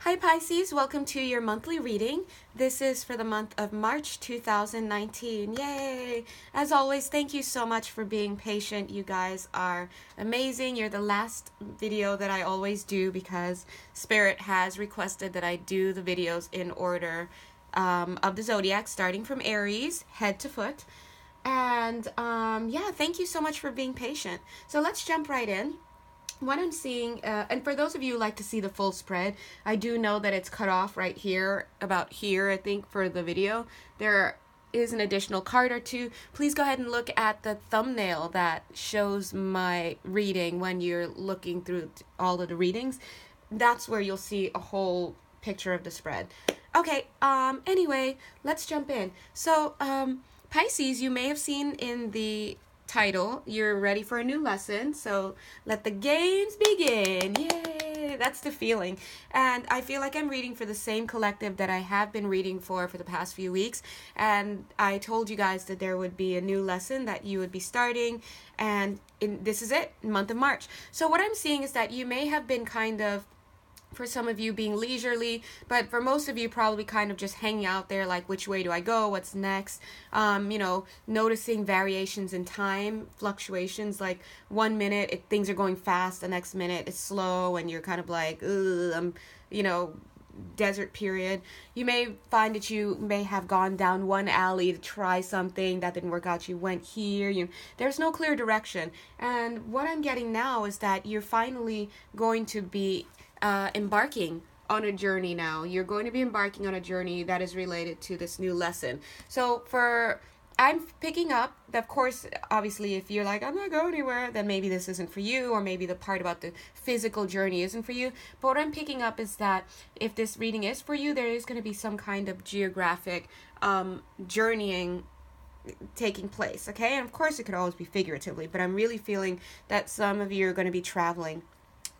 Hi Pisces, welcome to your monthly reading. This is for the month of March 2019. Yay! As always, thank you so much for being patient. You guys are amazing. You're the last video that I always do because Spirit has requested that I do the videos in order of the zodiac, starting from Aries, head to foot. And yeah, thank you so much for being patient. So let's jump right in. What I'm seeing, and for those of you who like to see the full spread, I do know that it's cut off right here, about here, I think, for the video. There is an additional card or two. Please go ahead and look at the thumbnail that shows my reading when you're looking through all of the readings. That's where you'll see a whole picture of the spread. Okay, anyway, let's jump in. So, Pisces, you may have seen in the title, you're ready for a new lesson, so let the games begin. Yay! That's the feeling. And I feel like I'm reading for the same collective that I have been reading for the past few weeks, and I told you guys that there would be a new lesson that you would be starting, and this is it, month of March. So what I'm seeing is that you may have been kind of, for some of you, being leisurely, but for most of you probably kind of just hanging out there, like, which way do I go, what's next, noticing variations in time, fluctuations, like 1 minute things are going fast, the next minute it's slow, and you're kind of like, desert period. You may find that you may have gone down one alley to try something that didn't work out. You went here. There's no clear direction. And what I'm getting now is that you're finally going to be embarking on a journey now. You're going to be embarking on a journey that is related to this new lesson. So I'm picking up, of course, obviously, if you're like, I'm not going anywhere, then maybe this isn't for you, or maybe the part about the physical journey isn't for you. But what I'm picking up is that if this reading is for you, there is going to be some kind of geographic journeying taking place, okay? And of course, it could always be figuratively, but I'm really feeling that some of you are going to be traveling.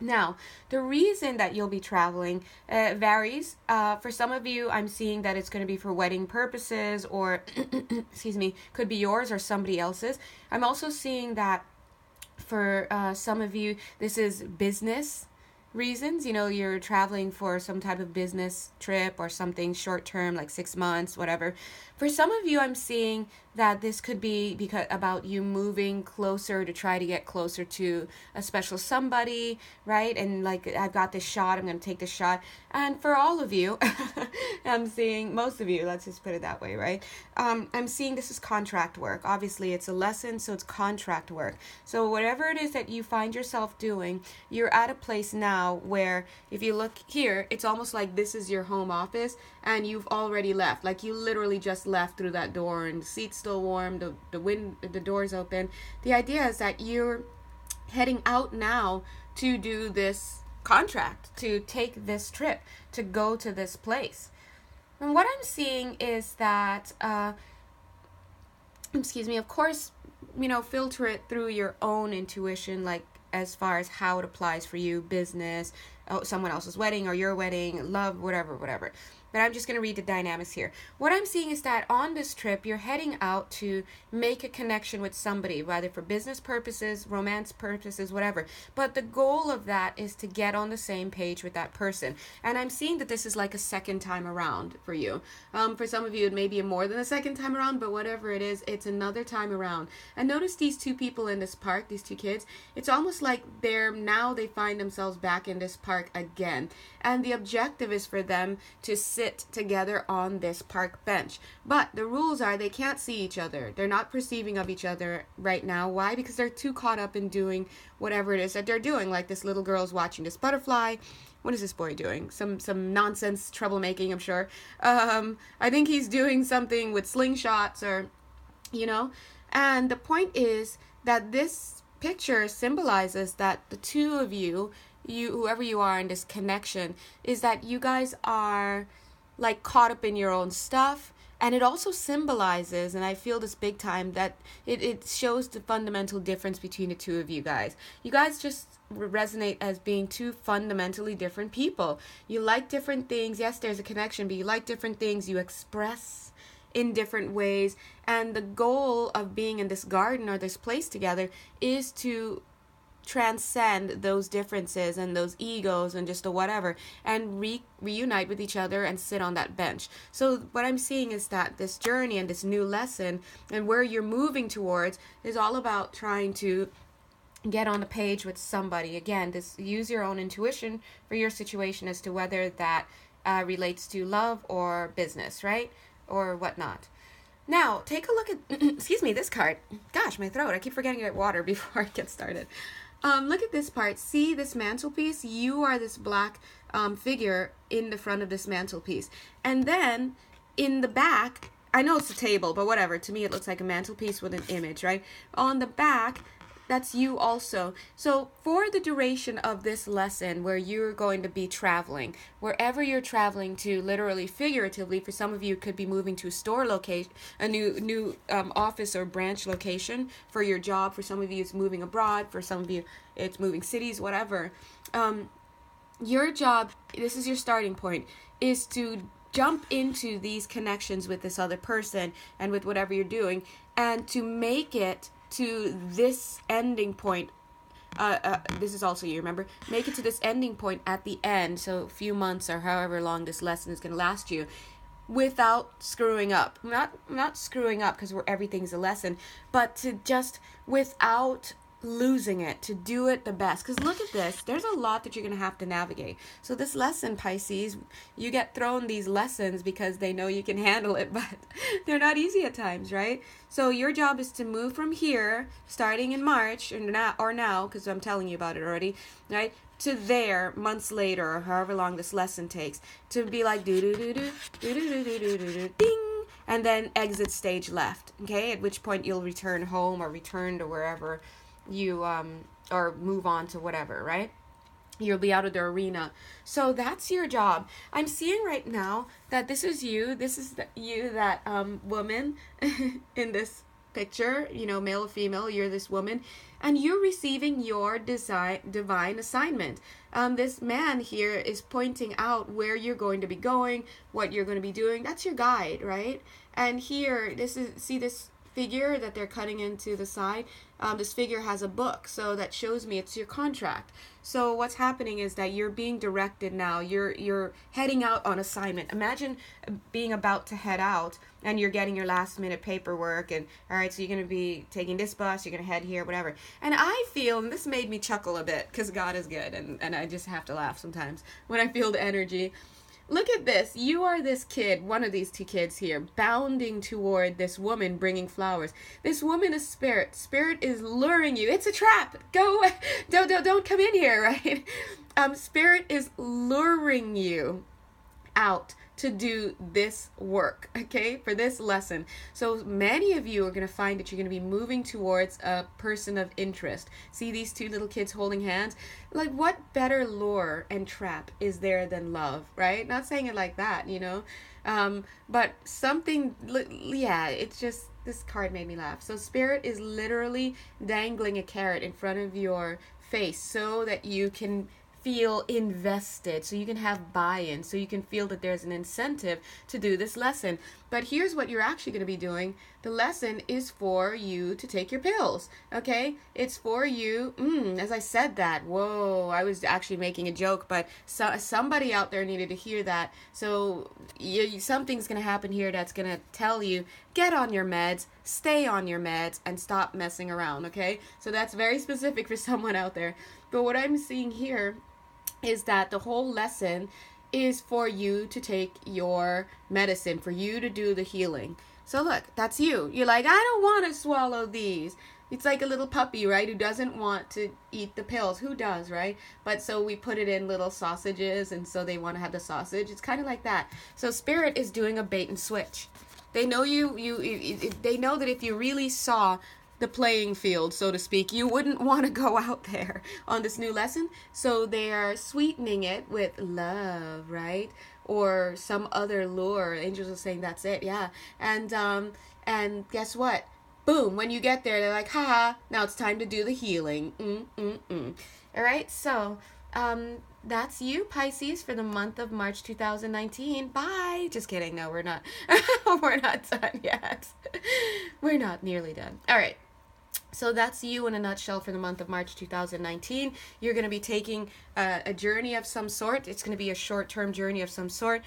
Now, the reason that you'll be traveling varies. For some of you, I'm seeing that it's going to be for wedding purposes, or, excuse me, could be yours or somebody else's. I'm also seeing that for some of you, this is business reasons. You're traveling for some type of business trip or something short term, like 6 months, whatever. For some of you, I'm seeing that this could be about you moving closer to try to get closer to a special somebody, right? And like, I've got this shot, I'm going to take this shot. And for all of you, I'm seeing, most of you, let's just put it that way, right? I'm seeing this is contract work. Obviously, it's a lesson, so it's contract work. So whatever it is that you find yourself doing, you're at a place now where, if you look here, it's almost like this is your home office, and you've already left. Like, you literally just left through that door, and the seat's still warm, the door's open. The idea is that you're heading out now to do this contract, to take this trip, to go to this place. And what I'm seeing is that, of course, filter it through your own intuition, like as far as how it applies for you, business, someone else's wedding or your wedding, love, whatever. But I'm just going to read the dynamics here. What I'm seeing is that on this trip, you're heading out to make a connection with somebody, whether for business purposes, romance purposes, whatever. But the goal of that is to get on the same page with that person. And I'm seeing that this is like a second time around for you. For some of you, it may be more than a second time around, but whatever it is, it's another time around. And notice these two people in this park, these two kids. It's almost like they find themselves back in this park again. And the objective is for them to sit together on this park bench. But the rules are they can't see each other. They're not perceiving of each other right now. Why? Because they're too caught up in doing whatever it is that they're doing. Like, this little girl's watching this butterfly. What is this boy doing? Some nonsense troublemaking, I'm sure. I think he's doing something with slingshots or, And the point is that this picture symbolizes that the two of you, whoever you are in this connection, is that you guys are like caught up in your own stuff. And it also symbolizes, and I feel this big time, that it shows the fundamental difference between the two of you guys. You guys just resonate as being two fundamentally different people. You like different things. Yes, there's a connection, but you like different things. You express in different ways. And the goal of being in this garden or this place together is to transcend those differences and those egos and just the whatever, and reunite with each other and sit on that bench. So what I'm seeing is that this journey and this new lesson and where you're moving towards is all about trying to get on the page with somebody. Again, this, use your own intuition for your situation as to whether that relates to love or business, right? Or whatnot. Now, take a look at, excuse me, this card. Gosh, my throat. I keep forgetting to get water before I get started. Look at this part. See this mantelpiece? You are this black figure in the front of this mantelpiece. And then in the back, I know it's a table, but whatever. To me, it looks like a mantelpiece with an image, right? On the back, that's you also. So for the duration of this lesson where you're going to be traveling, wherever you're traveling to, literally, figuratively, for some of you it could be moving to a store location, a new office or branch location for your job. For some of you it's moving abroad. For some of you it's moving cities, whatever. Your job, this is your starting point, is to jump into these connections with this other person and with whatever you're doing, and to make it to this ending point. This is also you, remember? Make it to this ending point at the end, so a few months or however long this lesson is going to last you, without screwing up. Not screwing up because everything's a lesson, but to just, without losing it, to do it the best. Because look at this, there's a lot that you're going to have to navigate. So this lesson, Pisces, you get thrown these lessons because they know you can handle it, but they're not easy at times, right? So your job is to move from here, starting in March, or now, because I'm telling you about it already, right, to there, months later, or however long this lesson takes, to be like do-do-do-do, do-do-do-do-do-do-do, ding, and then exit stage left, okay, at which point you'll return home or return to wherever you or move on to whatever, right? You'll be out of the arena. So that's your job. I'm seeing right now that this is you. This is you, that woman in this picture, you know, male or female, you're this woman, and you're receiving your divine assignment. This man here is pointing out where you're going to be going, what you're going to be doing. That's your guide, right? And here, see this figure that they're cutting into the side? This figure has a book, so that shows me it's your contract. So what's happening is that you're being directed now. You're heading out on assignment. Imagine being about to head out, and you're getting your last minute paperwork, and all right, so you're going to be taking this bus, you're going to head here, whatever. And I feel, and this made me chuckle a bit, because God is good, and I just have to laugh sometimes when I feel the energy. Look at this. You are this kid, one of these two kids here, bounding toward this woman bringing flowers. This woman is spirit. Spirit is luring you. It's a trap. Go. Don't come in here, right? Spirit is luring you out to do this work, okay, for this lesson. So many of you are going to find that you're going to be moving towards a person of interest. See these two little kids holding hands? Like, what better lure and trap is there than love, right? Not saying it like that, you know, but something, yeah, it's just, this card made me laugh. So Spirit is literally dangling a carrot in front of your face so that you can feel invested, so you can have buy-in, so you can feel that there's an incentive to do this lesson. But here's what you're actually going to be doing. The lesson is for you to take your pills, okay? It's for you, as I said that, whoa, I was actually making a joke, but somebody out there needed to hear that. So something's going to happen here that's going to tell you, get on your meds, stay on your meds, and stop messing around, okay? So that's very specific for someone out there. But what I'm seeing here is that the whole lesson is for you to take your medicine, for you to do the healing. So look, that's you. You're like, I don't want to swallow these. It's like a little puppy, right, who doesn't want to eat the pills. Who does, right? But so we put it in little sausages, and so they want to have the sausage. It's kind of like that. So Spirit is doing a bait and switch. They know they know that if you really saw the playing field, so to speak, you wouldn't want to go out there on this new lesson. So they are sweetening it with love, right? Or some other lure. Angels are saying that's it, yeah. And guess what? Boom, when you get there, they're like, haha, now it's time to do the healing. All right, so that's you, Pisces, for the month of March 2019. Bye. Just kidding. No, we're not. We're not done yet. We're not nearly done. All right. So that's you in a nutshell for the month of March 2019. You're going to be taking a journey of some sort. It's going to be a short-term journey of some sort.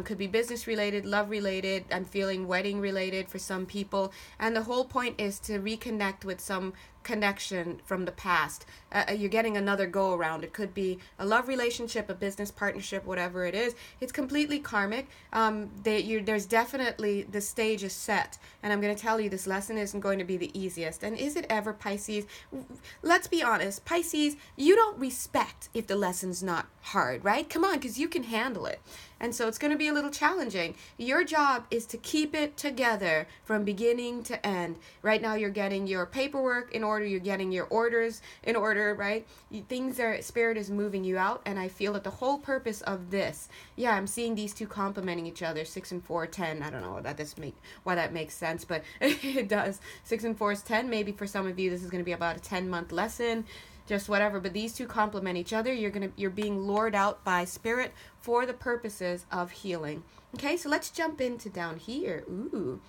Could be business related, love related. I'm feeling wedding related for some people. And the whole point is to reconnect with some connection from the past. You're getting another go around. It could be a love relationship, a business partnership, whatever it is. It's completely karmic. There's definitely, the stage is set. And I'm going to tell you, this lesson isn't going to be the easiest. And is it ever, Pisces? Let's be honest, Pisces, you don't respect if the lesson's not hard, right? Come on, because you can handle it. And so it's going to be a little challenging. Your job is to keep it together from beginning to end. Right now you're getting your paperwork in order, you're getting your orders in order, right? Spirit is moving you out, and I feel that the whole purpose of this, yeah, I'm seeing these two complementing each other, 6 and 4, 10. I don't know why that makes sense, but it does. 6 and 4 is 10. Maybe for some of you this is going to be about a 10-month lesson. Just whatever, but these two complement each other. You're being lured out by spirit for the purposes of healing. Okay, so let's jump into down here. Ooh.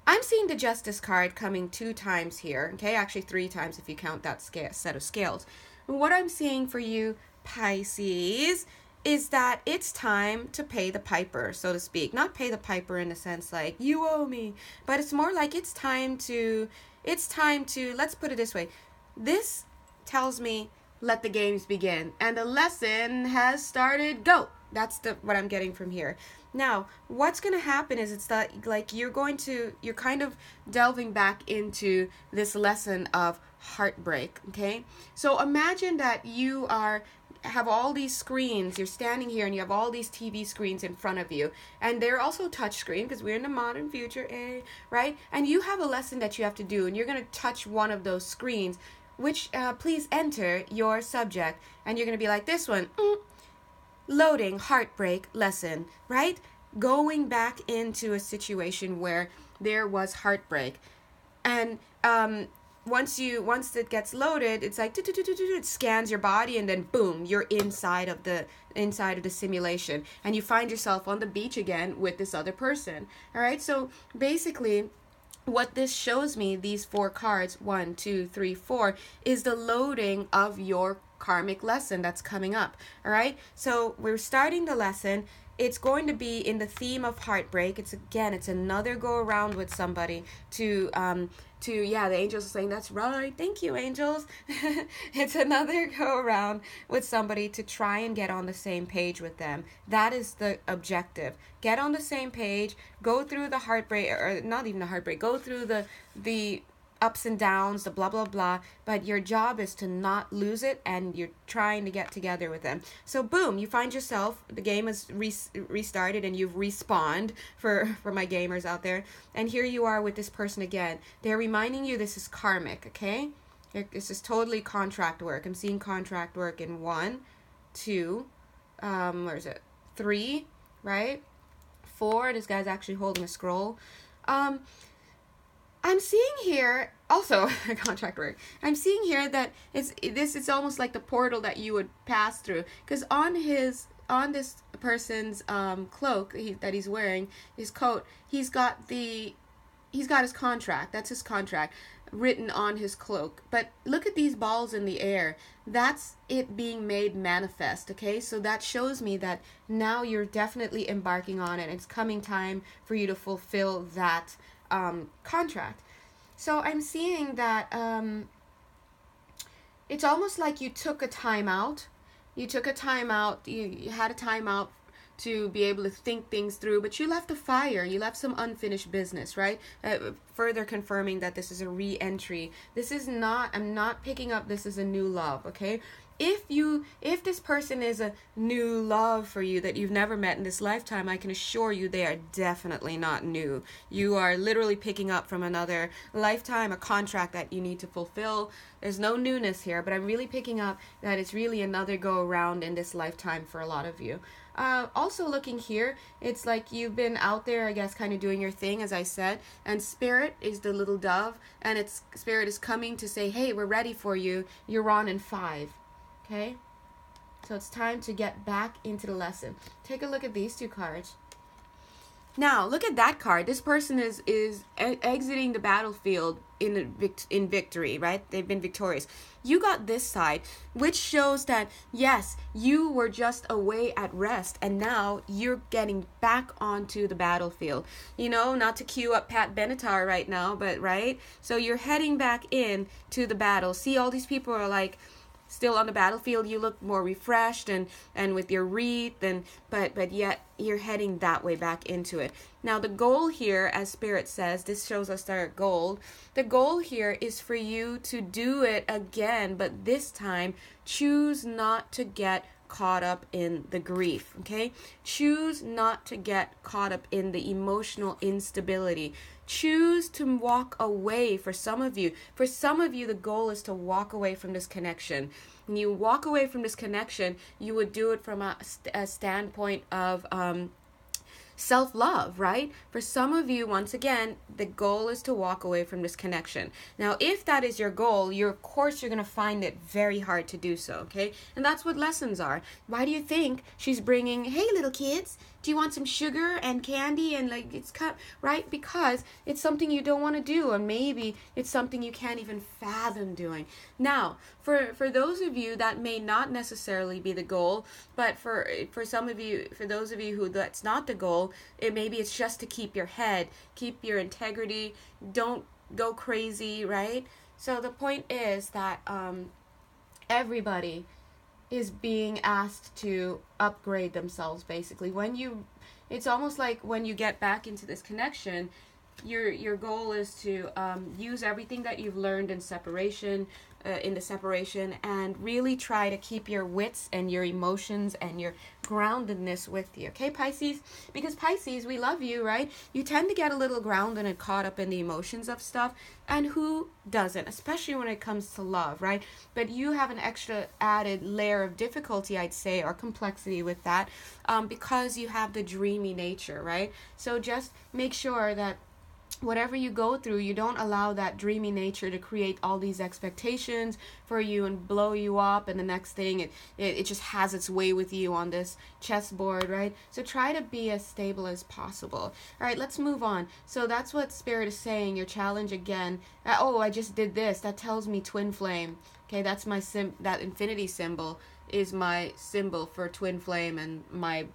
I'm seeing the Justice card coming 2 times here. Okay, actually 3 times if you count that set of scales. What I'm seeing for you, Pisces, is that it's time to pay the piper, so to speak. Not pay the piper in the sense like, you owe me, but it's more like it's time to, let's put it this way. This tells me let the games begin, and the lesson has started. Go. That's what I'm getting from here. Now, what's going to happen is it's that like you're kind of delving back into this lesson of heartbreak. Okay, so imagine that you have all these screens. You're standing here and you have all these TV screens in front of you, and they're also touch screen because we're in the modern future, right? And you have a lesson that you have to do, and you're going to touch one of those screens, which please enter your subject, and you're going to be like this one, loading heartbreak lesson, right? Going back into a situation where there was heartbreak, and once it gets loaded, it's like it scans your body, and then boom, you're inside of the simulation, and you find yourself on the beach again with this other person. All right, so basically what this shows me, these 4 cards, 1, 2, 3, 4, is the loading of your karmic lesson that's coming up. All right, so we're starting the lesson. It's going to be in the theme of heartbreak. It's another go around with somebody to the angels are saying that's right. Thank you, angels. It's another go around with somebody to try and get on the same page with them. That is the objective. Get on the same page, go through the heartbreak, or not even the heartbreak, go through the ups and downs, the blah, blah, blah, but your job is to not lose it, and you're trying to get together with them. So boom, you find yourself, the game is restarted, and you've respawned for my gamers out there, and here you are with this person again. They're reminding you this is karmic, okay? This is totally contract work. I'm seeing contract work in 1, 2, where is it? 3, right? 4, this guy's actually holding a scroll. I'm seeing here also contract work. I'm seeing here that it's almost like the portal that you would pass through, because on this person's cloak that he's wearing, his coat, he's got his contract. That's his contract written on his cloak. But look at these balls in the air. That's it being made manifest. Okay, so that shows me that now you're definitely embarking on it. It's coming time for you to fulfill that contract. So I'm seeing that it's almost like you took a time out. You had a time out to be able to think things through, but you left a fire. You left some unfinished business, right? Further confirming that this is a re-entry. I'm not picking up this is a new love, okay? If this person is a new love for you that you've never met in this lifetime, I can assure you they are definitely not new. You are literally picking up from another lifetime, a contract that you need to fulfill. There's no newness here, but I'm really picking up that it's really another go around in this lifetime for a lot of you. Also looking here, it's like you've been out there, I guess, kind of doing your thing, as I said, and Spirit is the little dove, and Spirit is coming to say, hey, we're ready for you. You're on in 5. Okay, so it's time to get back into the lesson. Take a look at these 2 cards. Now, look at that card. This person is exiting the battlefield in victory, right? They've been victorious. You got this side, which shows that, yes, you were just away at rest, and now you're getting back onto the battlefield. You know, not to cue up Pat Benatar right now, but, right? So you're heading back in to the battle. See, all these people are like, still on the battlefield. You look more refreshed and with your wreath, but yet you're heading that way back into it. Now the goal here, as Spirit says, this shows us our goal. The goal here is for you to do it again, but this time choose not to get caught up in the grief, okay? Choose not to get caught up in the emotional instability. Choose to walk away. For some of you, the goal is to walk away from this connection. When you walk away from this connection, you would do it from a standpoint of self-love, right? For some of you, once again, the goal is to walk away from this connection. Now, if that is your goal, of course, you're going to find it very hard to do so, okay? And that's what lessons are. Why do you think she's bringing, hey, little kids, do you want some sugar and candy? And like, it's right? Because it's something you don't want to do, or maybe it's something you can't even fathom doing. Now, for those of you, that may not necessarily be the goal, but for some of you, for those of you who that's not the goal, maybe it's just to keep your head, keep your integrity, don't go crazy, right? So the point is that everybody is being asked to upgrade themselves, basically. It's almost like when you get back into this connection, your goal is to use everything that you've learned in the separation, and really try to keep your wits and your emotions and your groundedness with you, okay, Pisces? Because Pisces, we love you, right? You tend to get a little grounded and caught up in the emotions of stuff, and who doesn't, especially when it comes to love, right? But you have an extra added layer of difficulty, I'd say, or complexity with that, because you have the dreamy nature, right? So just make sure that whatever you go through, you don't allow that dreamy nature to create all these expectations for you and blow you up, and the next thing it just has its way with you on this chessboard, right? So try to be as stable as possible. All right, let's move on. So that's what Spirit is saying. Your challenge again. Oh, I just did this. That tells me twin flame. Okay, that's my that infinity symbol is my symbol for twin flame, and my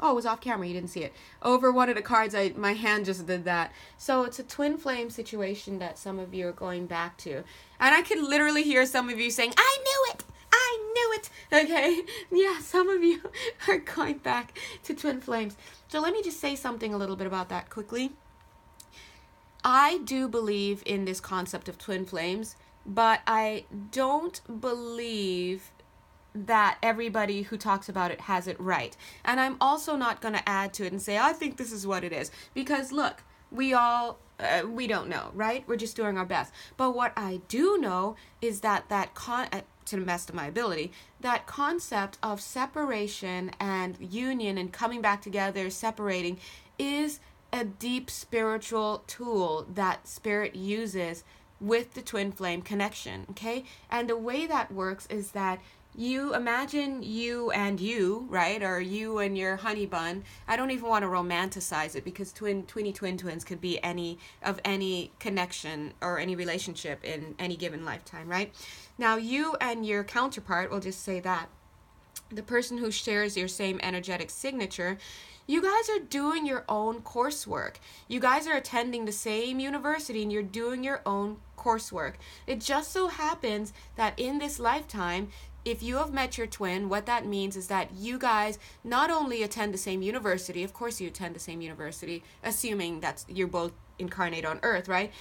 oh, it was off camera, you didn't see it. Over one of the cards, my hand just did that. So it's a twin flame situation that some of you are going back to. And I could literally hear some of you saying, I knew it! I knew it! Okay? Yeah, some of you are going back to twin flames. So let me just say something a little bit about that quickly. I do believe in this concept of twin flames, but I don't believe that everybody who talks about it has it right. And I'm also not going to add to it and say, I think this is what it is. Because look, we don't know, right? We're just doing our best. But what I do know is that to the best of my ability, that concept of separation and union and coming back together, separating, is a deep spiritual tool that Spirit uses with the twin flame connection, okay? And the way that works is that you imagine you and you, right? Or you and your honey bun. I don't even want to romanticize it, because twins could be any connection or any relationship in any given lifetime, right? Now you and your counterpart, we'll just say that, the person who shares your same energetic signature, you guys are doing your own coursework. You guys are attending the same university and you're doing your own coursework. It just so happens that in this lifetime, if you have met your twin, what that means is that you guys not only attend the same university, of course you attend the same university, assuming that you're both incarnate on Earth, right?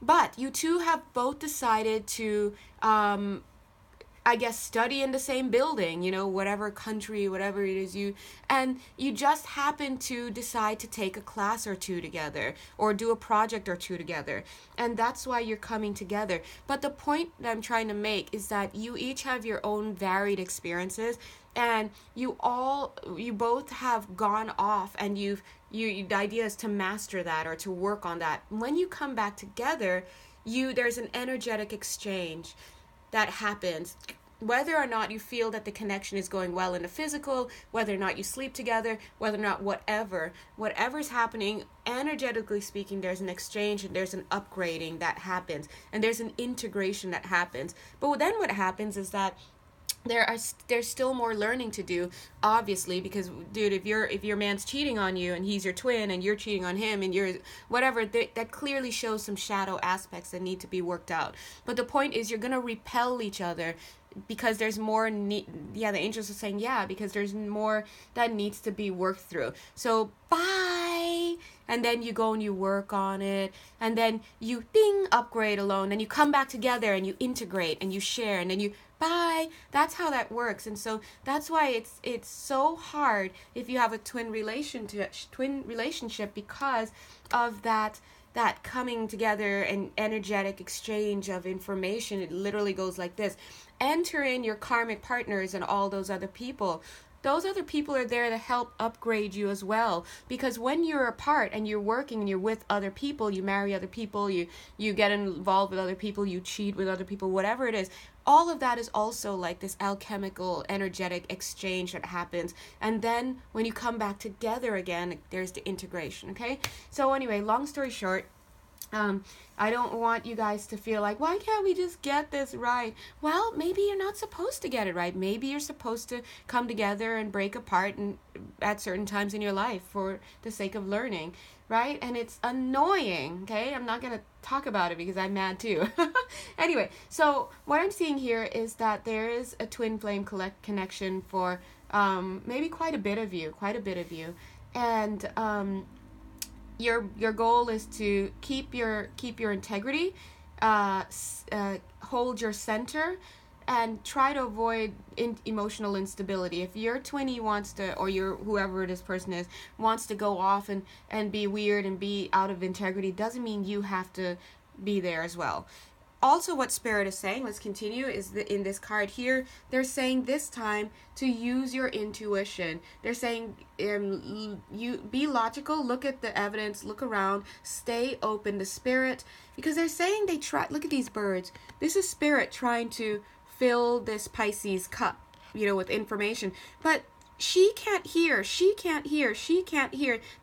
But you two have both decided to, I guess, study in the same building, whatever country, whatever it is and you just happen to decide to take a class or two together or do a project or two together. And that's why you're coming together. But the point that I'm trying to make is that you each have your own varied experiences, and you both have gone off, and the idea is to master that or to work on that. When you come back together, there's an energetic exchange that happens. whether or not you feel that the connection is going well in the physical, whether or not you sleep together, whether or not whatever's happening, energetically speaking, there's an exchange and there's an upgrading that happens, and there's an integration that happens. But then what happens is that there's still more learning to do, obviously, because dude, if your man's cheating on you and he's your twin and you're cheating on him and you're whatever, that clearly shows some shadow aspects that need to be worked out. But the point is, you're gonna repel each other because there's more the angels are saying because there's more that needs to be worked through. So bye. And then you go and you work on it, and then you upgrade alone, and you come back together and you integrate and you share, and then you bye. That's how that works. And so that's why it's so hard if you have a twin relationship because of that coming together and energetic exchange of information. It literally goes like this: enter in your karmic partners and all those other people. Those other people are there to help upgrade you as well, because when you're apart and you're working and you're with other people, you marry other people, you get involved with other people, you cheat with other people, whatever it is, all of that is also like this alchemical energetic exchange that happens. And then when you come back together again, there's the integration. Okay, so anyway, long story short, I don't want you guys to feel like, why can't we just get this right? Well, maybe you're not supposed to get it right. Maybe you're supposed to come together and break apart and at certain times in your life for the sake of learning, right? And it's annoying, okay? I'm not going to talk about it because I'm mad too. Anyway, so what I'm seeing here is that there is a twin flame connection for maybe quite a bit of you. And your goal is to keep your integrity, hold your center, and try to avoid emotional instability. If your twinnie wants to, or your whoever this person is, wants to go off and be weird and be out of integrity, doesn't mean you have to be there as well. Also, what Spirit is saying, let's continue, is that in this card here, they're saying this time to use your intuition. They're saying you be logical, look at the evidence, look around, stay open to Spirit, because they're saying they try. Look at these birds. This is Spirit trying to fill this Pisces cup, with information, but she can't hear.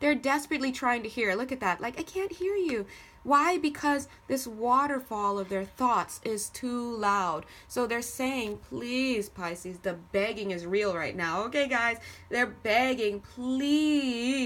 They're desperately trying to hear. Look at that. Like, I can't hear you. Why? Because this waterfall of their thoughts is too loud. So they're saying, please, Pisces, the begging is real right now. Okay, guys, they're begging, please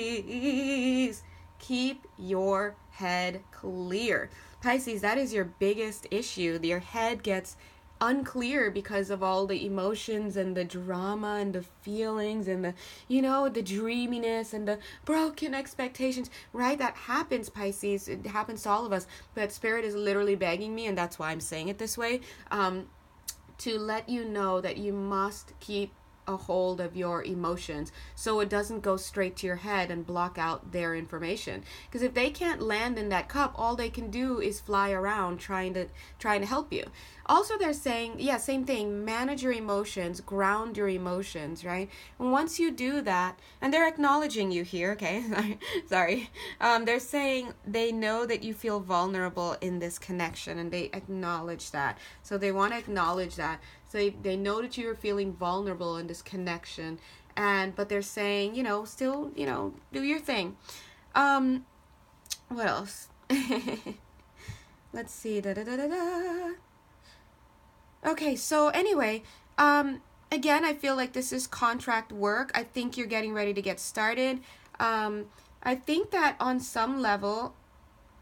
keep your head clear. Pisces, that is your biggest issue. Your head gets unclear because of all the emotions and the drama and the feelings and the the dreaminess and the broken expectations, right? That happens, Pisces. It happens to all of us, but Spirit is literally begging me, and that's why I'm saying it this way, to let you know that you must keep a hold of your emotions so it doesn't go straight to your head and block out their information. Because if they can't land in that cup, all they can do is fly around trying to help you. Also, they're saying, same thing, manage your emotions, ground your emotions, right? And once you do that, and they're acknowledging you here, okay, sorry, they're saying they know that you feel vulnerable in this connection, and they acknowledge that. So they want to acknowledge that. So they know that you're feeling vulnerable in this connection, but they're saying, still, do your thing. What else? Let's see. Okay, so anyway, again, I feel like this is contract work. I think you're getting ready to get started. I think that on some level,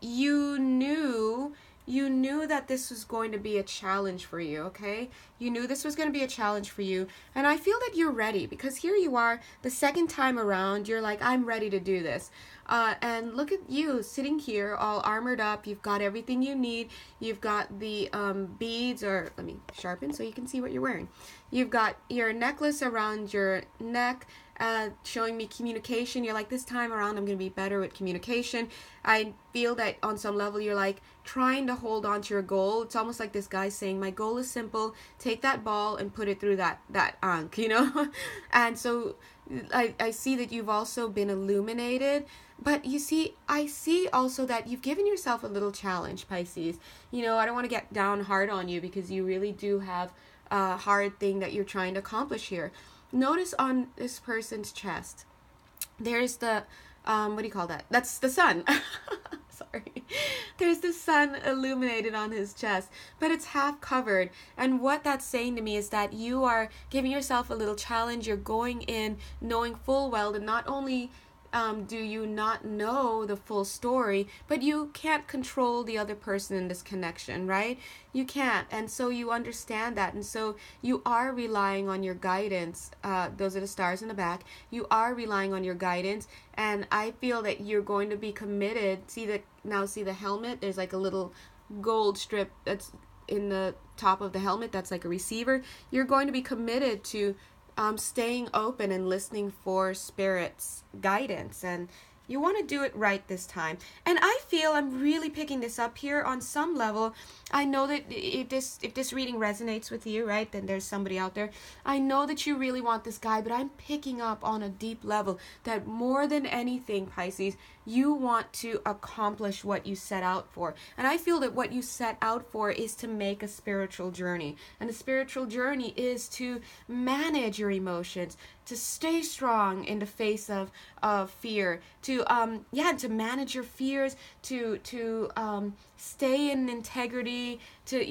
you knew that this was going to be a challenge for you, okay? You knew this was going to be a challenge for you. And I feel that you're ready, because here you are, the second time around, you're like, I'm ready to do this. And look at you sitting here all armored up. You've got everything you need. You've got the beads, or let me sharpen so you can see what you're wearing. You've got your necklace around your neck, showing me communication. You're like, this time around I'm going to be better with communication. I feel that on some level you're like trying to hold on to your goal. It's almost like this guy saying, my goal is simple, take that ball and put it through that ankh, And so I see that you've also been illuminated. But you see, I see also that you've given yourself a little challenge, Pisces. I don't want to get down hard on you, because you really do have hard thing that you're trying to accomplish here. Notice on this person's chest, there's the, what do you call that? That's the sun. Sorry. There's the sun illuminated on his chest, but it's half covered. And what that's saying to me is that you are giving yourself a little challenge. You're going in knowing full well that not only do you not know the full story, but you can't control the other person in this connection, right? You can't. And so you understand that. And so you are relying on your guidance. Those are the stars in the back. You are relying on your guidance. And I feel that you're going to be committed. See the helmet? There's like a little gold strip that's in the top of the helmet. That's like a receiver. You're going to be committed to staying open and listening for Spirit's guidance, and you want to do it right this time. And I feel I'm really picking this up here on some level. I know that if this reading resonates with you, right, then there's somebody out there. I know that you really want this guy, but I'm picking up on a deep level that more than anything, Pisces, you want to accomplish what you set out for. And I feel that what you set out for is to make a spiritual journey. And the spiritual journey is to manage your emotions, to stay strong in the face of fear, to manage your fears, to stay in integrity, to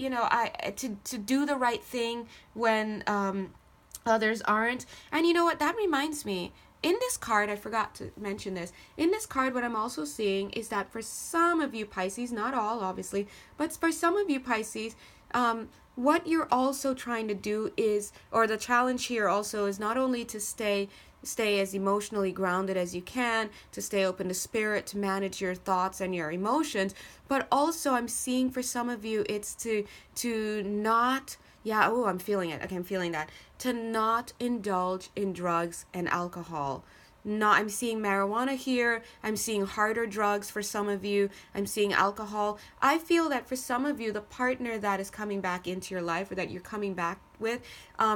do the right thing when others aren't. And you know what? That reminds me. In this card, I forgot to mention this. In this card, what I'm also seeing is that for some of you Pisces, not all obviously, but for some of you Pisces, what you're also trying to do is, or the challenge here also is not only to stay as emotionally grounded as you can, to stay open to Spirit, to manage your thoughts and your emotions, but also I'm seeing for some of you it's to not, I'm feeling it. Okay, I'm feeling that. To not indulge in drugs and alcohol. I'm seeing marijuana here. I'm seeing harder drugs for some of you. I'm seeing alcohol. I feel that for some of you, the partner that is coming back into your life or that you're coming back with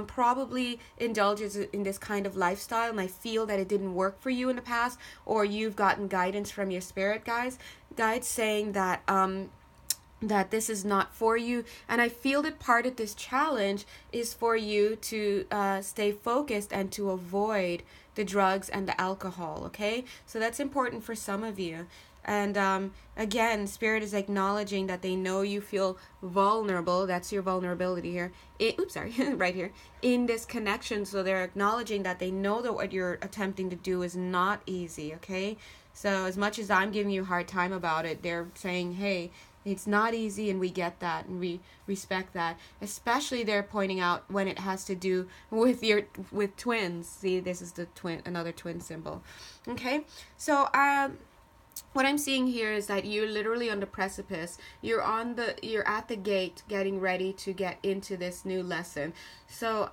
probably indulges in this kind of lifestyle, and I feel that it didn't work for you in the past, or you've gotten guidance from your spirit guides saying that that this is not for you. And I feel that part of this challenge is for you to stay focused and to avoid the drugs and the alcohol, okay? So that's important for some of you. And again, Spirit is acknowledging that they know you feel vulnerable. That's your vulnerability here. Right here. In this connection. So they're acknowledging that they know that what you're attempting to do is not easy, okay? So as much as I'm giving you a hard time about it, they're saying, hey, it's not easy, and we get that, and we respect that. Especially they're pointing out when it has to do with twins. See, this is another twin symbol. Okay, so what I'm seeing here is that you're literally on the precipice. You're at the gate, getting ready to get into this new lesson. So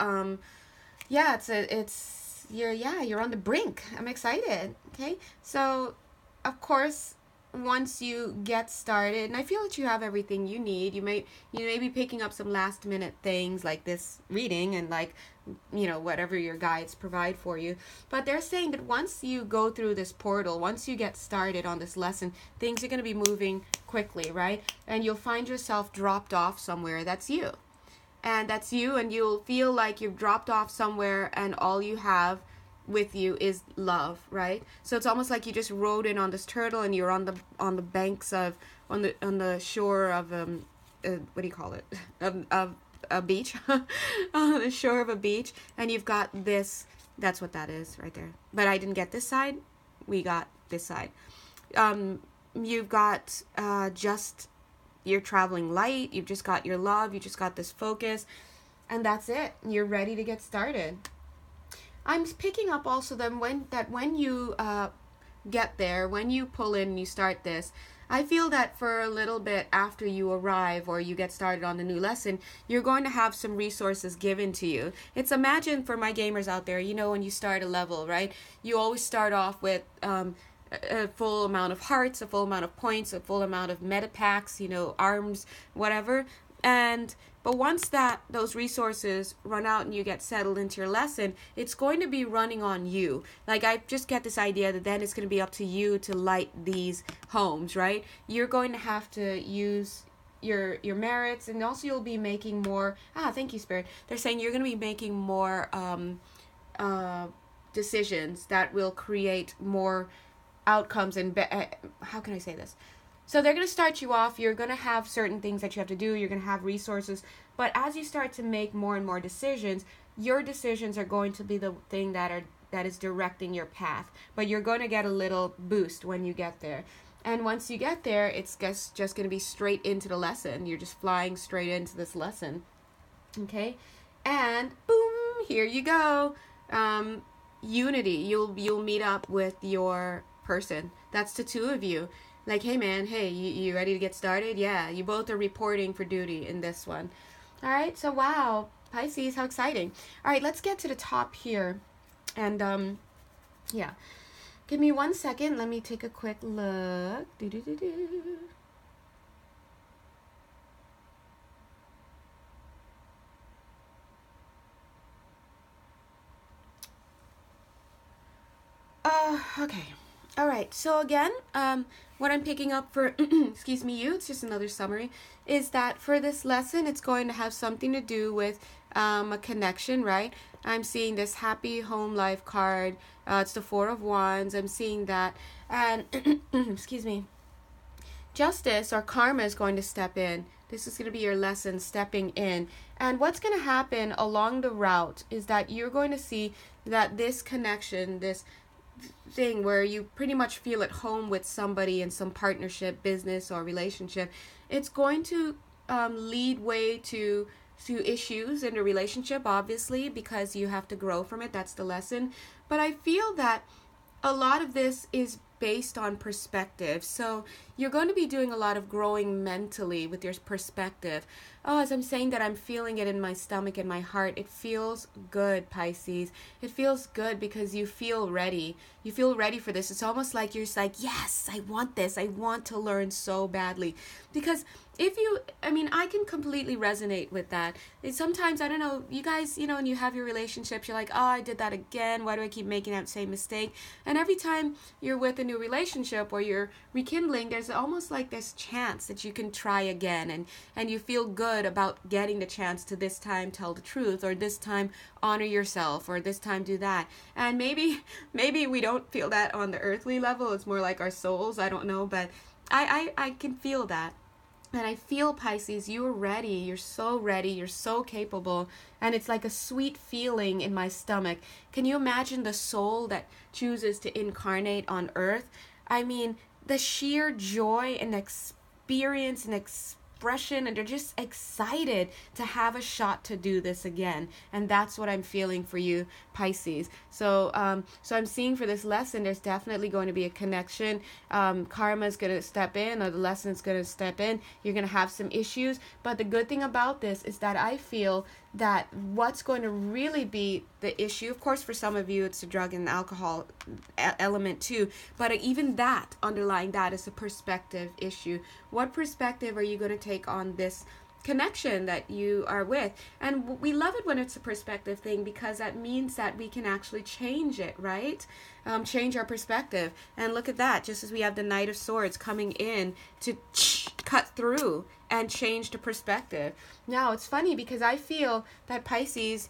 you're on the brink. I'm excited. Okay, so of course, once you get started, and I feel that you have everything you need, you may be picking up some last minute things like this reading and whatever your guides provide for you. But they're saying that once you go through this portal, once you get started on this lesson, things are going to be moving quickly, right? And you'll find yourself dropped off somewhere. That's you. And you'll feel like you've dropped off somewhere and all you have with you is love, right? So it's almost like you just rode in on this turtle and you're on the banks of on the shore of what do you call it, of a beach on the shore of a beach, and you've got this. That's what that is right there. But I didn't get this side. We got this side. You've got you're traveling light. You've just got your love. You just got this focus, and that's it. You're ready to get started. I'm picking up also when you get there, when you pull in and you start this, I feel that for a little bit after you arrive or you get started on the new lesson, you're going to have some resources given to you. It's imagine for my gamers out there, when you start a level, right? You always start off with a full amount of hearts, a full amount of points, a full amount of meta packs, arms, whatever. But once those resources run out and you get settled into your lesson, it's going to be running on you. Like, I just get this idea that then it's going to be up to you to light these homes, right? You're going to have to use your merits, and also you'll be making more. Thank you, Spirit. They're saying you're going to be making more decisions that will create more outcomes and how can I say this? So they're going to start you off. You're going to have certain things that you have to do. You're going to have resources. But as you start to make more and more decisions, your decisions are going to be the thing that is directing your path. But you're going to get a little boost when you get there. And once you get there, it's just going to be straight into the lesson. You're just flying straight into this lesson. Okay? And boom, here you go. Unity. You'll meet up with your person. That's the two of you. Like, hey man, hey, you ready to get started? Yeah, you both are reporting for duty in this one. All right, so wow, Pisces, how exciting. All right, let's get to the top here. And yeah, give me 1 second. Let me take a quick look. Okay. All right, so again, what I'm picking up for, excuse me, it's just another summary, is that for this lesson, it's going to have something to do with a connection, right? I'm seeing this happy home life card. It's the Four of Wands. I'm seeing that. And, excuse me, justice or karma is going to step in. This is going to be your lesson, stepping in. And what's going to happen along the route is that you're going to see that this connection, this thing where you pretty much feel at home with somebody in some partnership, business, or relationship, it's going to lead way to issues in a relationship, obviously, because you have to grow from it. That's the lesson. But I feel that a lot of this is based on perspective. So you're going to be doing a lot of growing mentally with your perspective. Oh, as I'm saying that, I'm feeling it in my stomach and my heart. It feels good, Pisces. It feels good because you feel ready. You feel ready for this. It's almost like you're just like, yes, I want this. I want to learn so badly. Because I can completely resonate with that. Sometimes, I don't know, you guys, when you have your relationships, you're like, oh, I did that again. Why do I keep making that same mistake? And every time you're with a new relationship or you're rekindling, there's almost like this chance that you can try again. And you feel good about getting the chance to this time tell the truth, or this time honor yourself, or this time do that. And maybe we don't feel that on the earthly level. It's more like our souls. I don't know, but I can feel that. And I feel, Pisces, you are ready. You're so ready. You're so capable. And it's like a sweet feeling in my stomach. Can you imagine the soul that chooses to incarnate on earth? I mean, the sheer joy and experience and expression, and they're just excited to have a shot to do this again. And that's what I'm feeling for you, Pisces. So I'm seeing for this lesson, there's definitely going to be a connection. Karma is going to step in, or the lesson is going to step in. You're going to have some issues. But the good thing about this is that I feel that what's going to really be the issue, of course, for some of you, it's the drug and alcohol element too. But even that, underlying that, is a perspective issue. What perspective are you going to take on this connection that you are with? And we love it when it's a perspective thing, because that means that we can actually change it, right? Change our perspective. And look at that, just as we have the Knight of Swords coming in to cut through and change the perspective. Now, it's funny because I feel that, Pisces,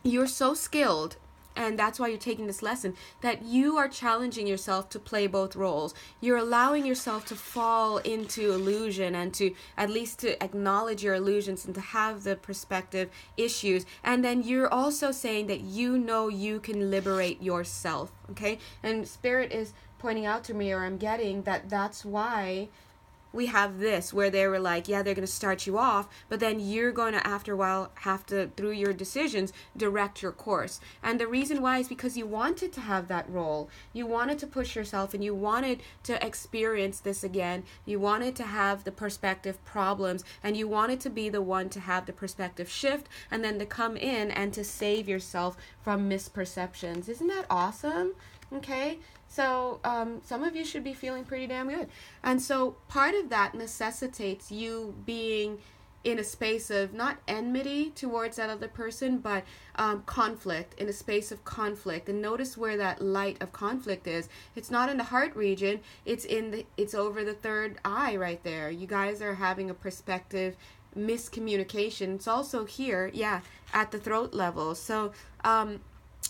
you're so skilled, and that's why you're taking this lesson, that you are challenging yourself to play both roles. You're allowing yourself to fall into illusion, and to at least to acknowledge your illusions, and to have the perspective issues. And then you're also saying that you can liberate yourself, okay? And Spirit is pointing out to me, or I'm getting that that's why we have this, where they were like, yeah, they're going to start you off, but then you're going to, after a while, have to, through your decisions, direct your course. And the reason why is because you wanted to have that role. You wanted to push yourself, and you wanted to experience this again. You wanted to have the perspective problems, and you wanted to be the one to have the perspective shift, and then to come in and to save yourself from misperceptions. Isn't that awesome? Okay, so some of you should be feeling pretty damn good. And so part of that necessitates you being in a space of not enmity towards that other person, but conflict, in a space of conflict. And notice where that light of conflict is. It's not in the heart region. It's over the third eye right there. You guys are having a perspective miscommunication. It's also here, at the throat level. So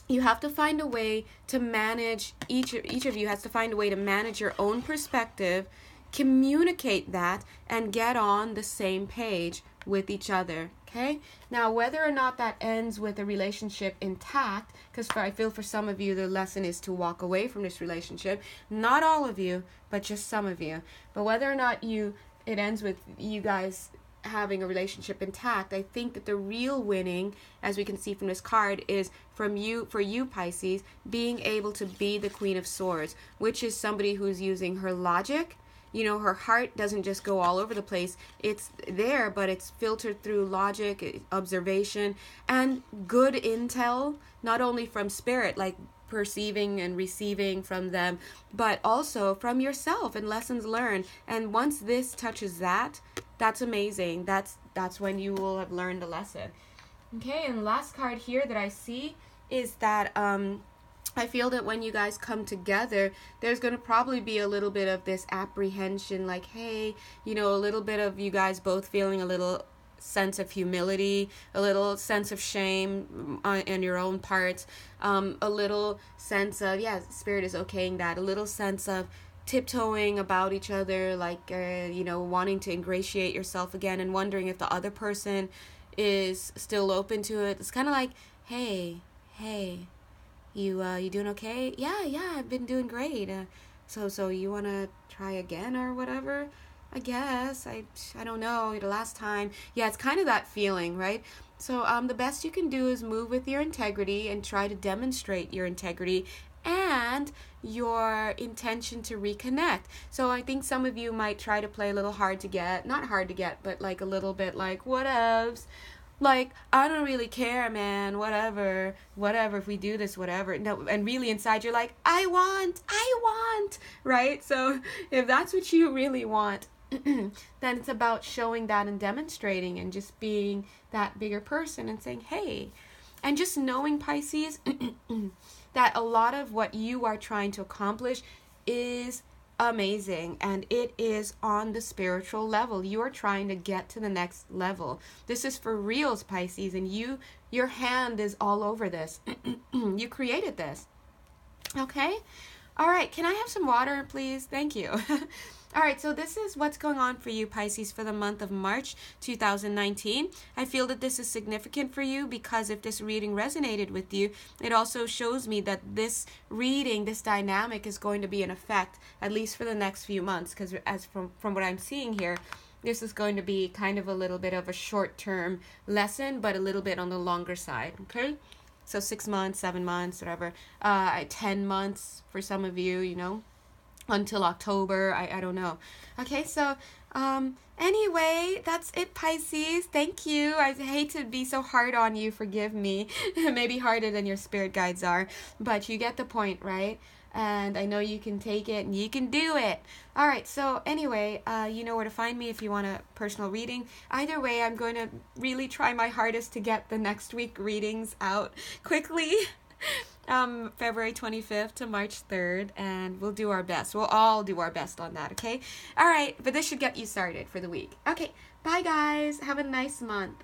you have to find a way to manage, each of you has to find a way to manage your own perspective, communicate that, and get on the same page with each other. Okay? Now, whether or not that ends with a relationship intact, because I feel for some of you the lesson is to walk away from this relationship. Not all of you, but just some of you. But whether or not it ends with you guys having a relationship intact, I think that the real winning, as we can see from this card, is for you Pisces, being able to be the Queen of Swords, which is somebody who's using her logic. Her heart doesn't just go all over the place. It's there, but it's filtered through logic, observation, and good intel, not only from spirit, like perceiving and receiving from them, but also from yourself and lessons learned. And once this touches that, that's amazing. That's when you will have learned a lesson. Okay, and last card here that I see is that I feel that when you guys come together, there's going to probably be a little bit of this apprehension, like, hey, a little bit of you guys both feeling a little sense of humility, a little sense of shame on your own parts, a little sense of, spirit is okaying that, a little sense of tiptoeing about each other, like, wanting to ingratiate yourself again and wondering if the other person is still open to it. It's kind of like, hey, you doing okay? Yeah, I've been doing great. So you want to try again or whatever? I guess. I don't know. The last time. Yeah, it's kind of that feeling, right? So the best you can do is move with your integrity and try to demonstrate your integrity and your intention to reconnect. So I think some of you might try to play a little hard to get. Not hard to get, but like a little bit like, whatevs. Like, I don't really care, man, whatever, if we do this, whatever. No, and really inside you're like, I want, right? So if that's what you really want, then it's about showing that and demonstrating and just being that bigger person and saying, hey, and just knowing, Pisces, that a lot of what you are trying to accomplish is amazing, and it is on the spiritual level. You are trying to get to the next level. This is for reals, Pisces, and your hand is all over this. You created this. Okay? All right, can I have some water, please? Thank you. All right, so this is what's going on for you, Pisces, for the month of March 2019. I feel that this is significant for you because if this reading resonated with you, it also shows me that this reading, this dynamic is going to be in effect, at least for the next few months, because as from what I'm seeing here, this is going to be kind of a little bit of a short-term lesson, but a little bit on the longer side, okay? So 6 months, 7 months, whatever, 10 months for some of you, until October, I don't know. Okay, so anyway, that's it, Pisces. Thank you. I hate to be so hard on you. Forgive me. Maybe harder than your spirit guides are, but you get the point, right? And I know you can take it and you can do it. All right, so anyway, you know where to find me if you want a personal reading. Either way, I'm going to really try my hardest to get the next week readings out quickly. February 25th to March 3rd, and we'll do our best. We'll all do our best on that, okay? All right, but this should get you started for the week. Okay, bye guys. Have a nice month.